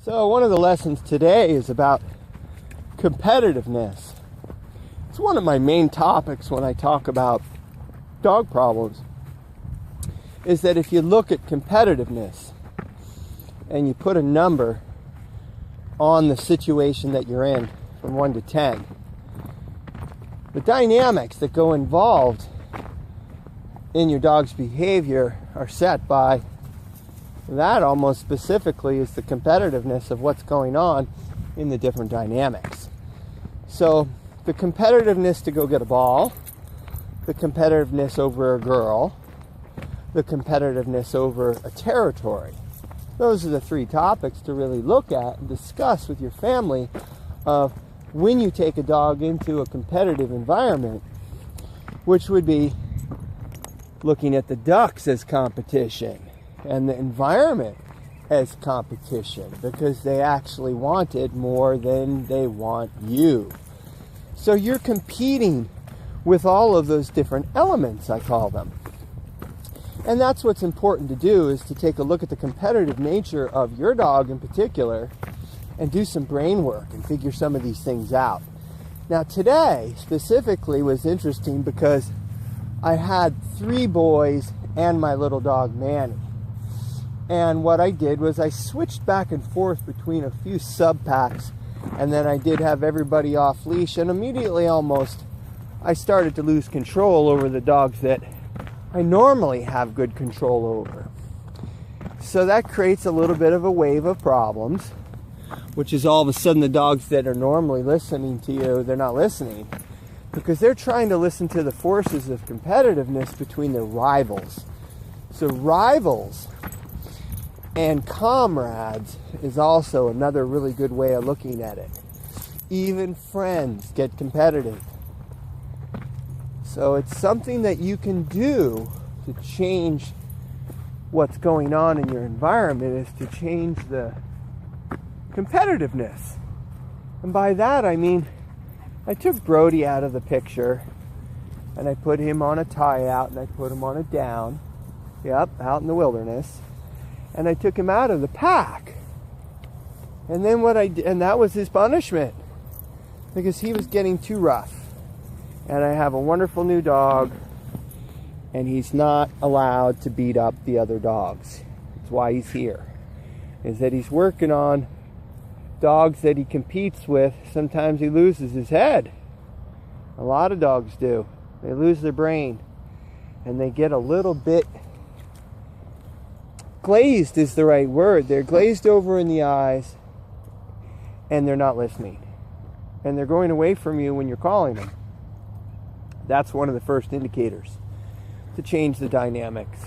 So one of the lessons today is about competitiveness. It's one of my main topics when I talk about dog problems, is that if you look at competitiveness and you put a number on the situation that you're in from 1 to 10, the dynamics that go involved in your dog's behavior are set by that. Almost specifically is the competitiveness of what's going on in the different dynamics. So the competitiveness to go get a ball, the competitiveness over a girl, the competitiveness over a territory. Those are the three topics to really look at and discuss with your family of when you take a dog into a competitive environment, which would be looking at the ducks as competition and the environment as competition, because they actually want it more than they want you. So you're competing with all of those different elements, I call them. And that's what's important to do, is to take a look at the competitive nature of your dog in particular and do some brain work and figure some of these things out. Now today specifically was interesting because I had 3 boys and my little dog Manny. And what I did was I switched back and forth between a few sub-packs, and then I did have everybody off leash, and immediately almost I started to lose control over the dogs that I normally have good control over. So that creates a little bit of a wave of problems, which is all of a sudden the dogs that are normally listening to you, they're not listening, because they're trying to listen to the forces of competitiveness between their rivals. So rivals and comrades is also another really good way of looking at it. Even friends get competitive. So it's something that you can do to change what's going on in your environment, is to change the competitiveness. And by that I mean, I took Brody out of the picture and I put him on a tie out and I put him on a down. Yep, out in the wilderness. And I took him out of the pack. And then and that was his punishment, because he was getting too rough. And I have a wonderful new dog, and he's not allowed to beat up the other dogs. That's why he's here, is that he's working on dogs that he competes with. Sometimes he loses his head. A lot of dogs do. They lose their brain, and they get a little bit glazed is the right word. They're glazed over in the eyes, and they're not listening. And they're going away from you when you're calling them. That's one of the first indicators to change the dynamics.